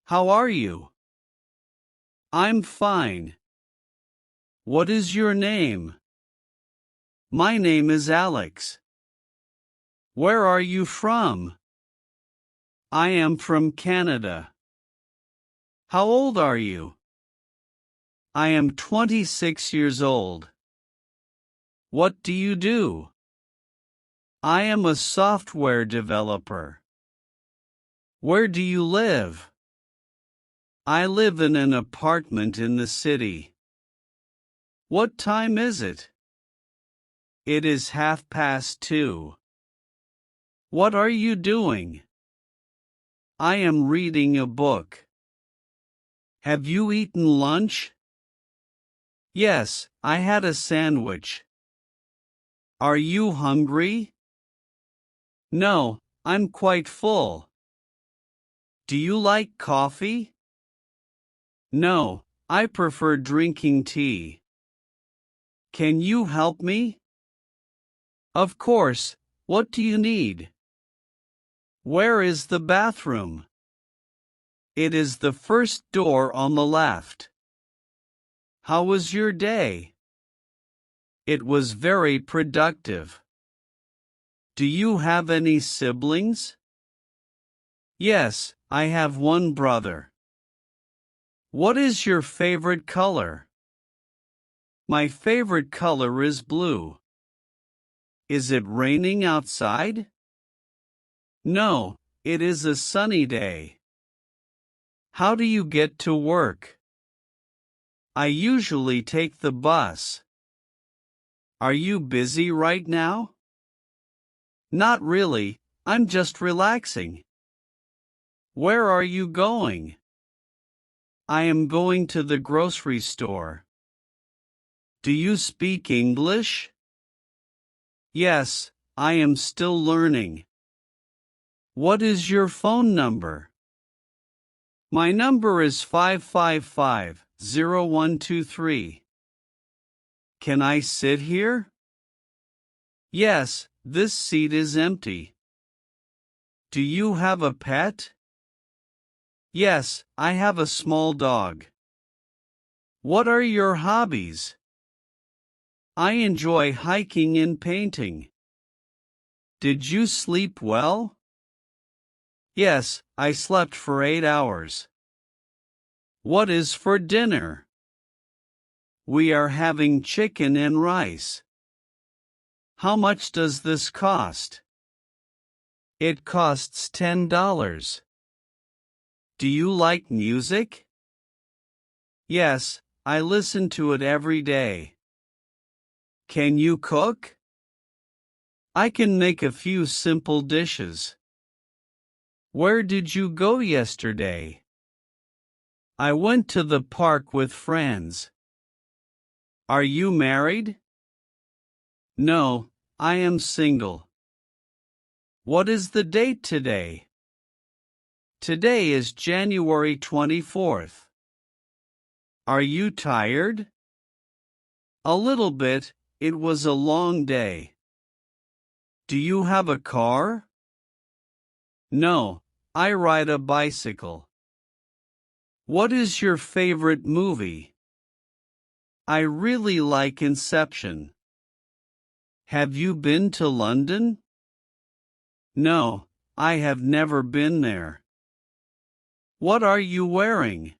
How are you? I'm fine. What is your name? My name is Alex. Where are you from? I am from Canada. How old are you? I am 26 years old. What do you do? I am a software developer. Where do you live? I live in an apartment in the city. What time is it? It is 2:30. What are you doing? I am reading a book. Have you eaten lunch? Yes, I had a sandwich. Are you hungry? No, I'm quite full. Do you like coffee? No, I prefer drinking tea. Can you help me? Of course, what do you need? Where is the bathroom? It is the first door on the left. How was your day? It was very productive. Do you have any siblings? Yes, I have one brother. What is your favorite color? My favorite color is blue. Is it raining outside? No, it is a sunny day. How do you get to work? I usually take the bus. Are you busy right now? Not really, I'm just relaxing. Where are you going? I am going to the grocery store. Do you speak English? Yes, I am still learning. What is your phone number? My number is 555-0123. Can I sit here? Yes, this seat is empty. Do you have a pet? Yes, I have a small dog. What are your hobbies? I enjoy hiking and painting. Did you sleep well? Yes, I slept for 8 hours. What is for dinner? We are having chicken and rice. How much does this cost? It costs $10. Do you like music? Yes, I listen to it every day. Can you cook? I can make a few simple dishes. Where did you go yesterday? I went to the park with friends. Are you married? No, I am single. What is the date today? Today is January 24th. Are you tired? A little bit, it was a long day. Do you have a car? No, I ride a bicycle. What is your favorite movie? I really like Inception. Have you been to London? No, I have never been there. What are you wearing?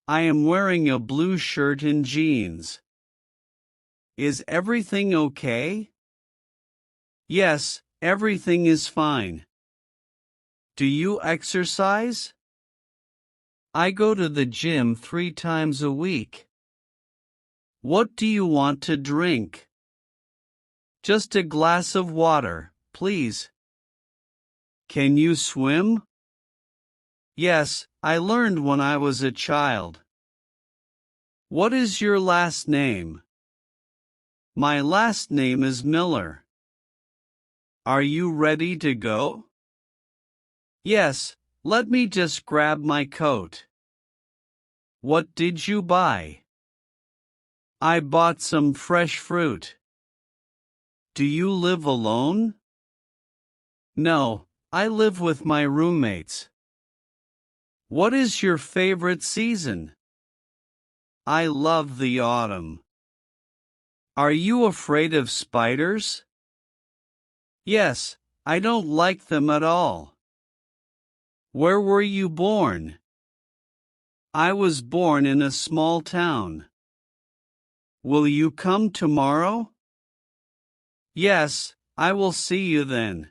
I am wearing a blue shirt and jeans. Is everything okay? Yes, everything is fine. Do you exercise? I go to the gym 3 times a week. What do you want to drink? Just a glass of water, please. Can you swim? Yes, I learned when I was a child. What is your last name? My last name is Miller. Are you ready to go? Yes, let me just grab my coat. What did you buy? I bought some fresh fruit. Do you live alone? No, I live with my roommates. What is your favorite season? I love the autumn. Are you afraid of spiders? Yes, I don't like them at all. Where were you born? I was born in a small town. Will you come tomorrow? Yes, I will see you then.